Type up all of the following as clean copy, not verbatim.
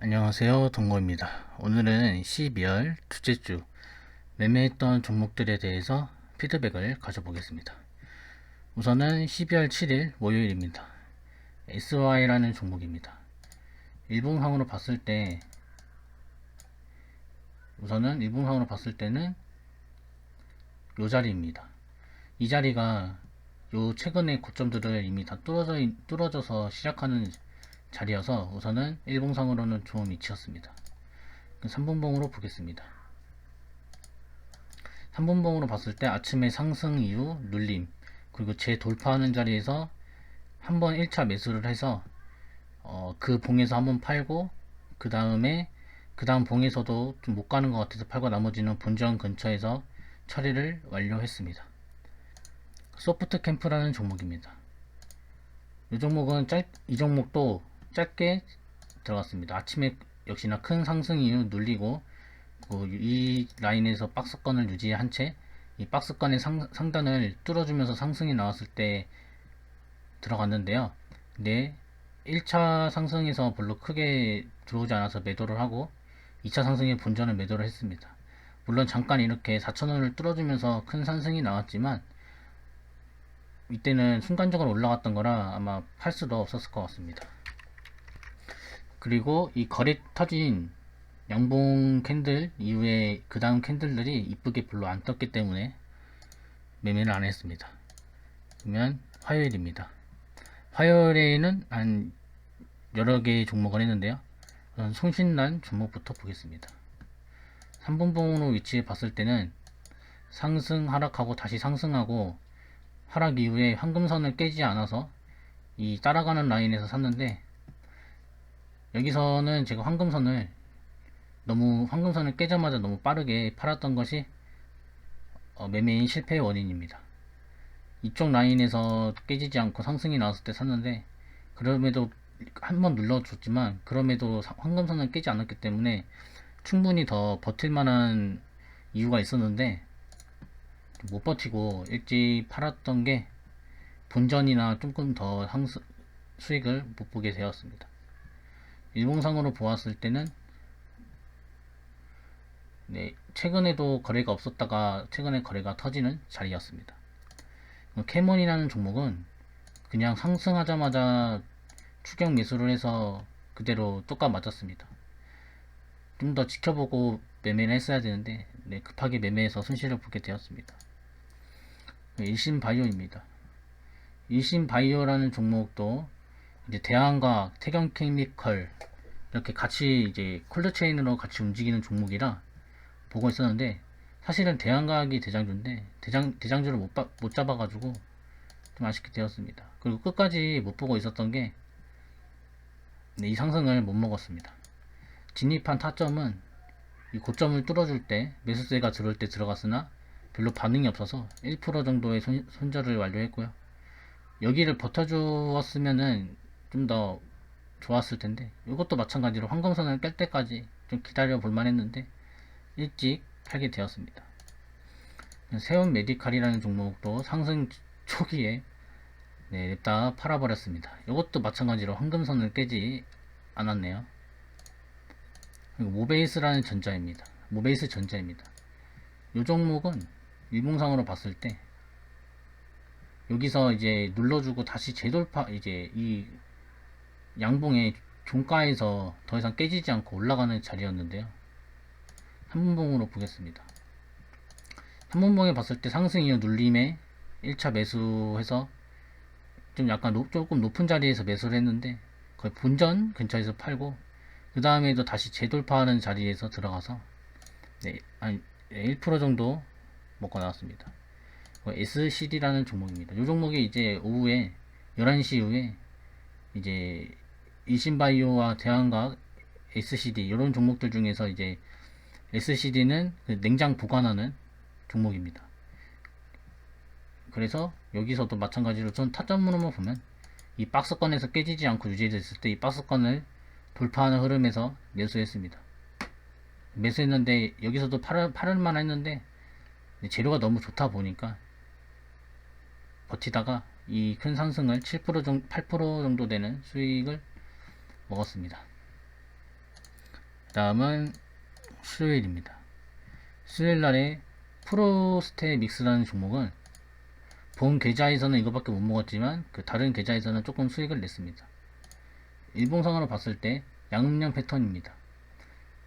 안녕하세요, 동거입니다. 오늘은 12월 둘째 주 매매했던 종목들에 대해서 피드백을 가져보겠습니다. 우선은 12월 7일 월요일입니다. SY라는 종목입니다. 일봉상으로 봤을 때 우선은 일봉상으로 봤을 때는 이 자리입니다. 이 자리가 요 최근의 고점들을 이미 다 뚫어져서 시작하는 자리여서 우선은 일봉상으로는 좋은 위치였습니다. 3분봉으로 보겠습니다. 3분봉으로 봤을 때 아침에 상승 이후 눌림, 그리고 재돌파하는 자리에서 한번 1차 매수를 해서 그 봉에서 한번 팔고, 그 다음 봉에서도 좀 못 가는 것 같아서 팔고, 나머지는 본전 근처에서 처리를 완료했습니다. 소프트 캠프라는 종목입니다. 이 종목도 짧게 들어갔습니다. 아침에 역시나 큰 상승 이후 눌리고, 이 라인에서 박스권을 유지한 채 이 박스권의 상단을 뚫어주면서 상승이 나왔을 때 들어갔는데요. 근데 1차 상승에서 별로 크게 들어오지 않아서 매도를 하고 2차 상승에 본전을 매도를 했습니다. 물론 잠깐 이렇게 4,000원을 뚫어주면서 큰 상승이 나왔지만 이때는 순간적으로 올라갔던 거라 아마 팔 수도 없었을 것 같습니다. 그리고 이 거래 터진 양봉 캔들 이후에 그 다음 캔들들이 이쁘게 별로 안 떴기 때문에 매매를 안 했습니다. 그러면 화요일입니다. 화요일에는 한 여러 개의 종목을 했는데요. 우선 손신난 종목부터 보겠습니다. 3분봉으로 위치해 봤을 때는 상승 하락하고 다시 상승하고 하락 이후에 황금선을 깨지 않아서 이 따라가는 라인에서 샀는데, 여기서는 제가 황금선을 깨자마자 너무 빠르게 팔았던 것이 매매인 실패의 원인입니다. 이쪽 라인에서 깨지지 않고 상승이 나왔을 때 샀는데, 그럼에도 한번 눌러줬지만 그럼에도 황금선을 깨지 않았기 때문에 충분히 더 버틸 만한 이유가 있었는데 못 버티고 일찍 팔았던 게 본전이나 조금 더 수익을 못 보게 되었습니다. 일봉상으로 보았을 때는 최근에도 거래가 없었다가 최근에 거래가 터지는 자리였습니다. 캐몬이라는 종목은 그냥 상승하자마자 추격 매수를 해서 그대로 뚜까 맞았습니다. 좀 더 지켜보고 매매를 했어야 되는데 급하게 매매해서 손실을 보게 되었습니다. 일신바이오입니다. 일신바이오라는 종목도 이제 대한과 태경케미컬 이렇게 같이 이제 콜드체인으로 같이 움직이는 종목이라 보고 있었는데, 사실은 대한과학이 대장주인데 대장주를 못 잡아가지고 좀 아쉽게 되었습니다. 그리고 끝까지 못 보고 있었던 게 이 상승을 못 먹었습니다. 진입한 타점은 이 고점을 뚫어줄 때 매수세가 들어올 때 들어갔으나 별로 반응이 없어서 1% 정도의 손절을 완료했고요. 여기를 버텨주었으면은 좀 더 좋았을 텐데, 이것도 마찬가지로 황금선을 깰 때까지 좀 기다려 볼만 했는데 일찍 팔게 되었습니다. 세운 메디칼이라는 종목도 상승 초기에 냅다 팔아버렸습니다. 이것도 마찬가지로 황금선을 깨지 않았네요. 그리고 모베이스 전자입니다. 이 종목은 일봉상으로 봤을 때 여기서 이제 눌러주고 다시 재돌파, 이제 이 양봉의 종가에서 더 이상 깨지지 않고 올라가는 자리였는데요. 3분봉으로 보겠습니다. 3분봉에 봤을 때 상승 이후 눌림에 1차 매수해서 좀 약간 조금 높은 자리에서 매수를 했는데 거의 본전 근처에서 팔고, 그 다음에도 다시 재돌파하는 자리에서 들어가서 한 1% 정도 먹고 나왔습니다. SCD라는 종목입니다. 이 종목이 이제 오후에 11시 이후에 이제 일신바이오와 대한과학, SCD 이런 종목들 중에서 이제 SCD는 냉장 보관하는 종목입니다. 그래서 여기서도 마찬가지로 전 타점으로만 보면 이 박스권에서 깨지지 않고 유지됐을 때 이 박스권을 돌파하는 흐름에서 매수했습니다. 매수했는데 여기서도 팔을만 했는데 재료가 너무 좋다 보니까 버티다가 이 큰 상승을 8% 정도 되는 수익을 먹었습니다. 다음은 수요일입니다. 수요일 날에 프로스테 믹스라는 종목은 본 계좌에서는 이거밖에 못 먹었지만 그 다른 계좌에서는 조금 수익을 냈습니다. 일봉상으로 봤을 때 양음양 패턴입니다.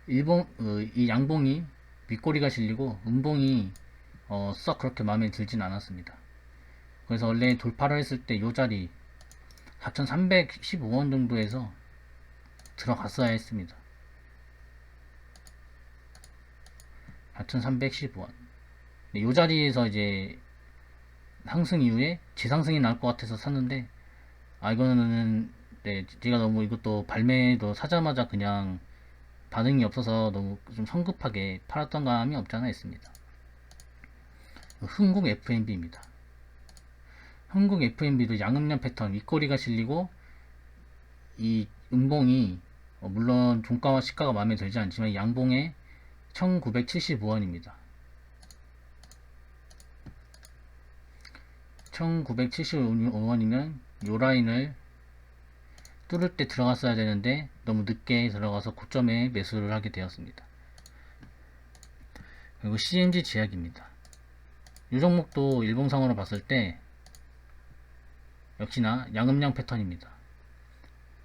이 양봉이 윗꼬리가 실리고 음봉이 썩 그렇게 마음에 들진 않았습니다. 그래서 원래 돌파를 했을 때 요 자리 4,315원 정도에서 들어갔어야 했습니다. 4,315원. 요 자리에서 이제 상승 이후에 재상승이 나올 것 같아서 샀는데, 이거는 네, 제가 너무 이것도 발매도 사자마자 그냥 반응이 없어서 너무 좀 성급하게 팔았던 감이 없잖아 있습니다. 흥국 FNB입니다. 흥국 FNB도 양음양 패턴 윗꼬리가 실리고 이 음봉이 물론 종가와 시가가 마음에 들지 않지만 양봉에 1975원입니다. 1975원이면 요 라인을 뚫을 때 들어갔어야 되는데 너무 늦게 들어가서 고점에 매수를 하게 되었습니다. 그리고 CNG 제약입니다. 이 종목도 일봉상으로 봤을 때 역시나 양음양 패턴입니다.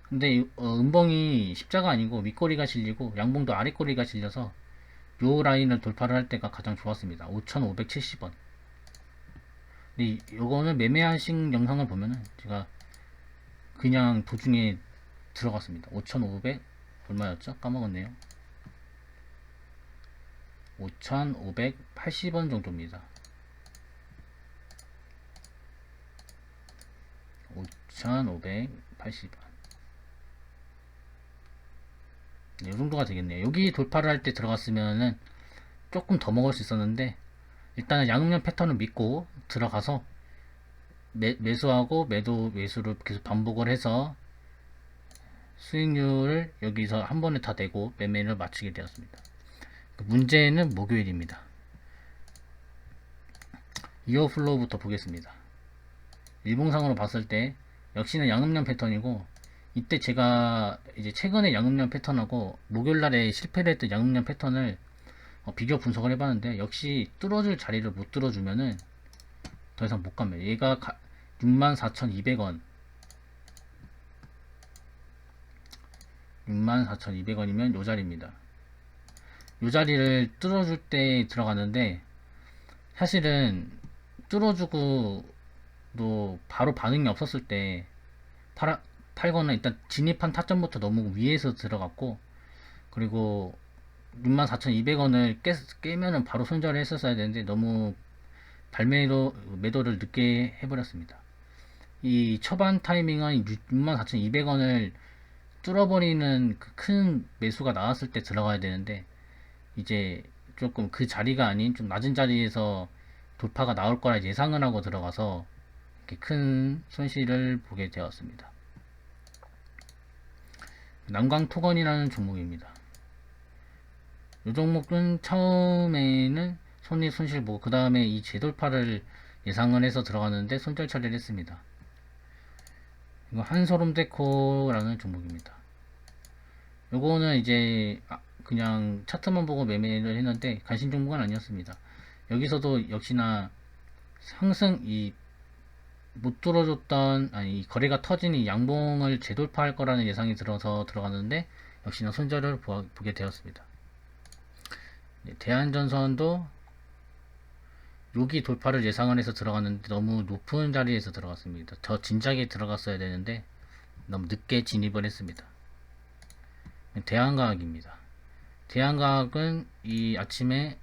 근데 음봉이 십자가 아니고 윗꼬리가 실리고 양봉도 아랫꼬리가 실려서 요 라인을 돌파를 할 때가 가장 좋았습니다. 5,570원. 근데 요거는 매매하신 영상을 보면은 제가 그냥 도중에 들어갔습니다. 5,500 얼마였죠? 까먹었네요. 5,580원 정도입니다. 5,580원. 네, 이 정도가 되겠네요. 여기 돌파를 할 때 들어갔으면은 조금 더 먹을 수 있었는데 일단은 양음양 패턴을 믿고 들어가서 매수하고 매수를 계속 반복을 해서 수익률을 여기서 한 번에 다 내고 매매를 마치게 되었습니다. 문제는 목요일입니다. 이어 플로우부터 보겠습니다. 일봉상으로 봤을 때 역시나 양음양 패턴이고, 이때 제가 이제 최근에 양음양 패턴하고 목요일날에 실패를 했던 양음양 패턴을 비교 분석을 해봤는데 역시 뚫어줄 자리를 못 뚫어주면은 더 이상 못 갑니다. 얘가 64,200원 64,200원이면 요 자리입니다. 요 자리를 뚫어줄 때 들어갔는데 사실은 뚫어주고 또 바로 반응이 없었을 때 팔거나 일단 진입한 타점부터 너무 위에서 들어갔고, 그리고 64,200원을 깨면은 바로 손절을 했었어야 되는데 너무 매도를 늦게 해버렸습니다. 이 초반 타이밍은 64,200원을 뚫어버리는 그 큰 매수가 나왔을 때 들어가야 되는데 이제 조금 그 자리가 아닌 좀 낮은 자리에서 돌파가 나올 거라 예상을 하고 들어가서 이렇게 큰 손실을 보게 되었습니다. 남광토건이라는 종목입니다. 이 종목은 처음에는 손실 보고 그 다음에 이 재돌파를 예상을 해서 들어갔는데 손절 처리를 했습니다. 이거 한솔홈데코라는 종목입니다. 요거는 이제 그냥 차트만 보고 매매를 했는데 관심 종목은 아니었습니다. 여기서도 역시나 상승 못 뚫어줬던 이 거래가 터진 이 양봉을 재돌파할 거라는 예상이 들어서 들어갔는데 역시나 손절을 보게 되었습니다. 대한전선도 여기 돌파를 예상을 해서 들어갔는데 너무 높은 자리에서 들어갔습니다. 더 진작에 들어갔어야 되는데 너무 늦게 진입을 했습니다. 대한과학입니다. 대한과학은 이 아침에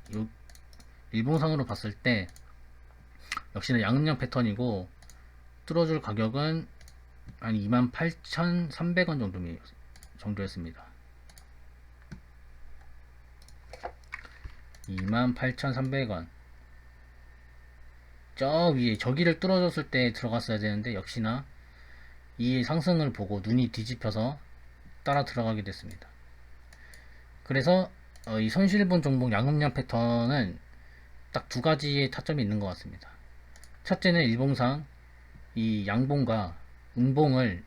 일봉상으로 봤을 때 역시나 양음양 패턴이고 뚫어줄 가격은 한 28,300원 정도였습니다. 28,300원. 저 위에 저기를 뚫어줬을 때 들어갔어야 되는데 역시나 이 상승을 보고 눈이 뒤집혀서 따라 들어가게 됐습니다. 그래서 이 손실본 종목 양음양 패턴은 딱 두 가지의 타점이 있는 것 같습니다. 첫째는 일봉상 이 양봉과 음봉을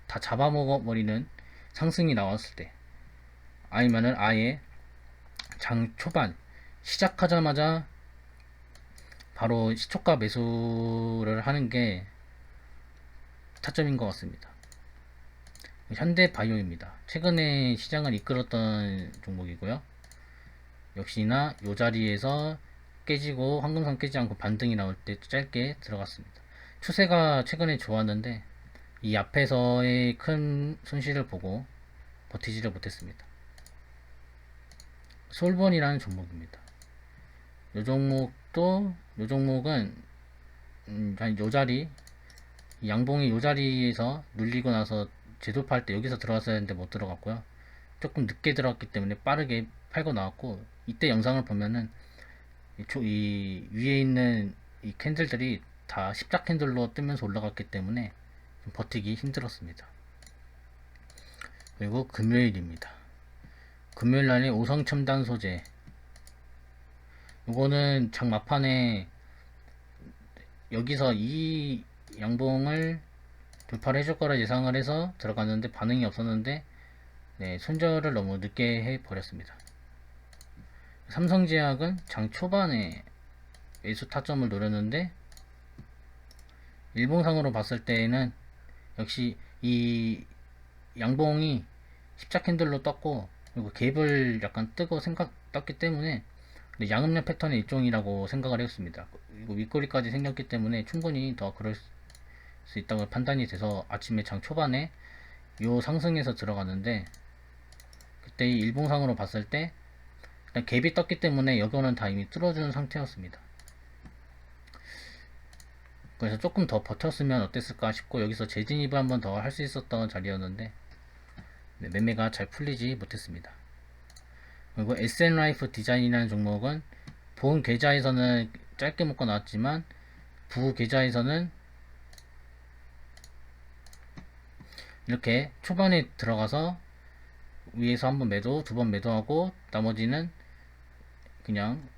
다 잡아먹어버리는 상승이 나왔을 때 아니면은 아예 장 초반 시작하자마자 바로 시초가 매수를 하는 게 타점인 것 같습니다. 현대바이오입니다. 최근에 시장을 이끌었던 종목이고요. 역시나 이 자리에서 깨지고 황금선 깨지 않고 반등이 나올 때 짧게 들어갔습니다. 추세가 최근에 좋았는데 이 앞에서의 큰 손실을 보고 버티지를 못했습니다. 솔본이라는 종목입니다. 이 종목은 한 요 자리 양봉이 요 자리에서 눌리고 나서 재돌파할 때 여기서 들어갔어야 했는데 못 들어갔고요. 조금 늦게 들어갔기 때문에 빠르게 팔고 나왔고, 이때 영상을 보면은 이 위에 있는 이 캔들들이 다 십자 캔들로 뜨면서 올라갔기 때문에 좀 버티기 힘들었습니다. 그리고 금요일입니다. 금요일 날에 오성첨단 소재, 이거는 장 막판에 여기서 이 양봉을 돌파를 해줄 거라 예상을 해서 들어갔는데 반응이 없었는데, 네, 손절을 너무 늦게 해버렸습니다. 삼성제약은 장 초반에 매수 타점을 노렸는데 일봉상으로 봤을 때에는 역시 이 양봉이 십자 캔들로 떴고, 그리고 갭을 약간 떴기 때문에 양음료 패턴의 일종이라고 생각을 했습니다. 그리고 윗꼬리까지 생겼기 때문에 충분히 더 그럴 수 있다고 판단이 돼서 아침에 장 초반에 요 상승에서 들어갔는데, 그때 이 일봉상으로 봤을 때 일단 갭이 떴기 때문에 여기는 다 이미 뚫어준 상태였습니다. 그래서 조금 더 버텼으면 어땠을까 싶고 여기서 재진입을 한번 더 할 수 있었던 자리였는데, 네, 매매가 잘 풀리지 못했습니다. 그리고 SN라이프 디자인이라는 종목은 본 계좌에서는 짧게 먹고 나왔지만 부 계좌에서는 이렇게 초반에 들어가서 위에서 한번 매도, 두 번 매도하고 나머지는 그냥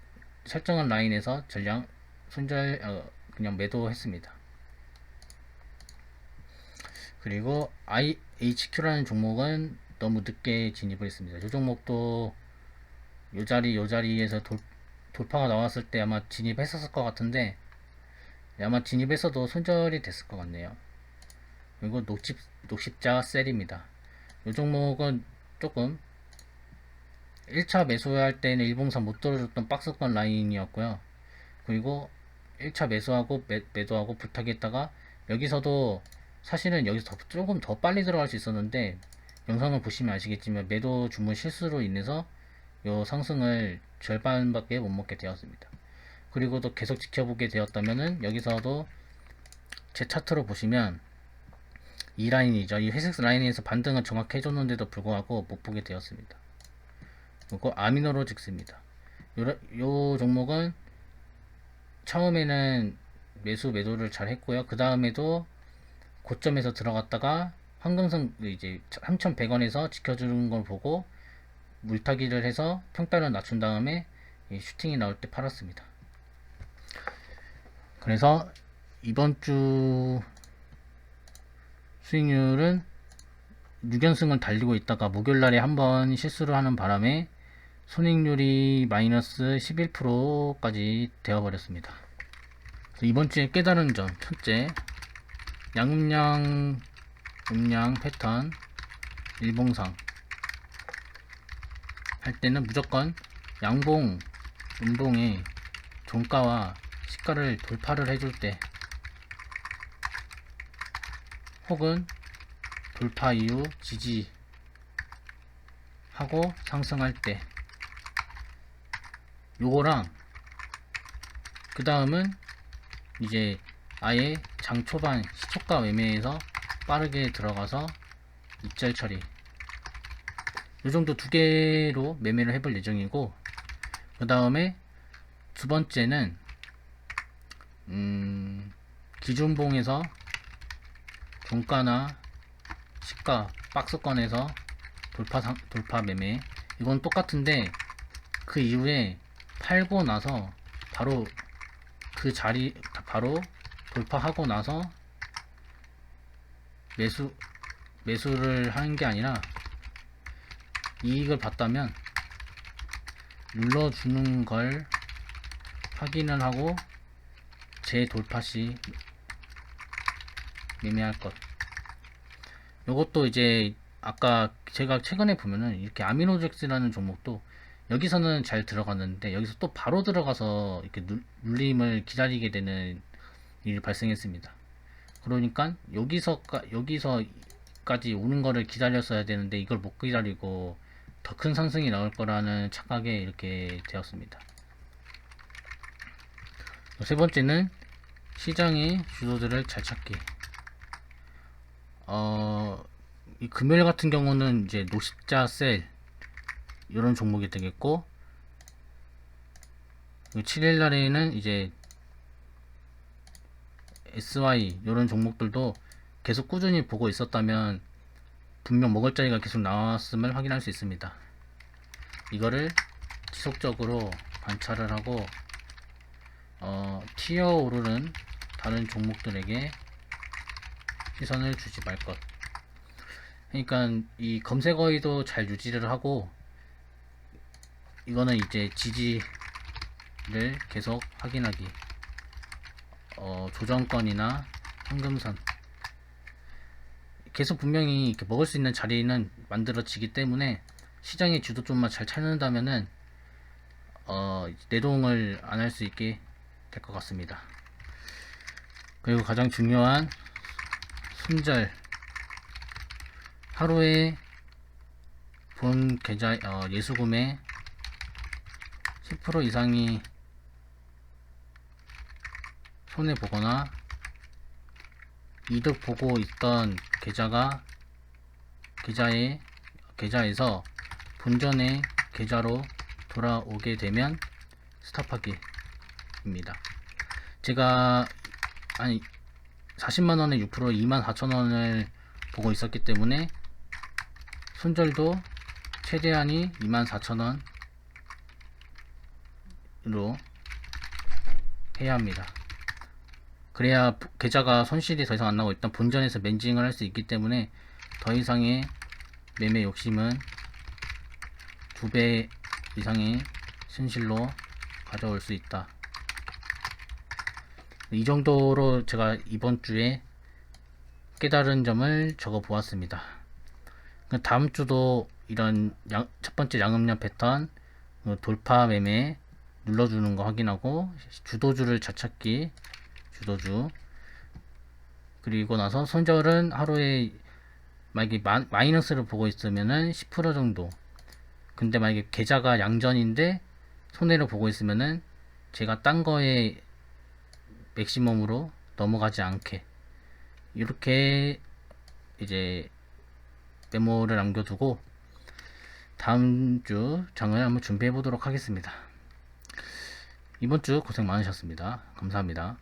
설정한 라인에서 전량 손절 그냥 매도했습니다. 그리고 IHQ라는 종목은 너무 늦게 진입을 했습니다. 이 종목도 요 자리에서 돌파가 나왔을 때 아마 진입했었을 것 같은데, 아마 진입했어도 손절이 됐을 것 같네요. 그리고 녹십자 셀입니다. 이 종목은 조금 1차 매수할 때는 일봉상 못 들어줬던 박스권 라인이었고요. 그리고 1차 매수하고 매도하고 불타기 했다가 여기서도 사실은 여기서 조금 더 빨리 들어갈 수 있었는데, 영상을 보시면 아시겠지만 매도 주문 실수로 인해서 요 상승을 절반밖에 못 먹게 되었습니다. 그리고 또 계속 지켜보게 되었다면은 여기서도 제 차트로 보시면 이 라인이죠. 이 회색 라인에서 반등은 정확히 해줬는데도 불구하고 못 보게 되었습니다. 그리고 아미노로직스입니다. 요 종목은 처음에는 매도를 잘 했고요. 그 다음에도 고점에서 들어갔다가 황금선 이제 3,100원에서 지켜주는 걸 보고 물타기를 해서 평단을 낮춘 다음에 슈팅이 나올 때 팔았습니다. 그래서 이번 주 수익률은 6연승을 달리고 있다가 목요일날에 한번 실수를 하는 바람에 손익률이 마이너스 11%까지 되어버렸습니다. 이번 주에 깨달은 점, 첫째, 양음량 패턴 일봉상 할 때는 무조건 양봉 음봉의 종가와 시가를 돌파를 해줄 때, 혹은 돌파 이후 지지하고 상승할 때, 요거랑 그 다음은 이제 아예 장 초반 시초가 매매에서 빠르게 들어가서 입절 처리, 요 정도 두 개로 매매를 해볼 예정이고, 그 다음에 두 번째는 기준봉에서 종가나 시가 박스권에서 돌파 매매, 이건 똑같은데 그 이후에 팔고 나서 바로 그 자리 바로 돌파하고 나서 매수를 하는 게 아니라 이익을 봤다면 눌러주는 걸 확인을 하고 재돌파 시 매매할 것. 요것도 이제 아까 제가 최근에 보면은 이렇게 아미노잭스라는 종목도 여기서는 잘 들어갔는데 여기서 또 바로 들어가서 이렇게 눌림을 기다리게 되는 일이 발생했습니다. 그러니까 여기서까지 오는 거를 기다렸어야 되는데 이걸 못 기다리고 더 큰 상승이 나올 거라는 착각에 이렇게 되었습니다. 세 번째는 시장의 주도들을 잘 찾기. 이 금요일 같은 경우는 이제 노십자 셀 이런 종목이 되겠고, 7일 날에는 이제 SY 이런 종목들도 계속 꾸준히 보고 있었다면 분명 먹을 자리가 계속 나왔음을 확인할 수 있습니다. 이거를 지속적으로 관찰을 하고 튀어 오르는 다른 종목들에게 시선을 주지 말 것. 그러니까 이 검색어에도 잘 유지를 하고, 이거는 이제 지지를 계속 확인하기. 조정권이나 황금선 계속 분명히 이렇게 먹을 수 있는 자리는 만들어지기 때문에 시장의 주도 좀만 잘 찾는다면은 내동을 안 할 수 있게 될 것 같습니다. 그리고 가장 중요한 손절, 하루에 본 계좌 예수금의 10% 이상이 손해 보거나 이득 보고 있던 계좌에서 본전의 계좌로 돌아오게 되면 스탑하기입니다. 제가 40만원에 6% 24,000원을 보고 있었기 때문에 손절도 최대한이 24,000원으로 해야 합니다. 그래야 계좌가 손실이 더 이상 안 나고 일단 본전에서 맨징을 할 수 있기 때문에 더 이상의 매매 욕심은 2배 이상의 손실로 가져올 수 있다. 이 정도로 제가 이번 주에 깨달은 점을 적어 보았습니다. 다음 주도 이런 첫 번째 양음량 패턴, 돌파 매매 눌러주는 거 확인하고, 주도주를 잘 찾기, 주도주, 그리고 나서 손절은 하루에 만약에 마이너스를 보고 있으면은 10% 정도. 근데 만약에 계좌가 양전인데 손해를 보고 있으면은 제가 딴 거에 맥시멈으로 넘어가지 않게 이렇게 이제 메모를 남겨두고 다음 주 장을 한번 준비해 보도록 하겠습니다. 이번 주 고생 많으셨습니다. 감사합니다.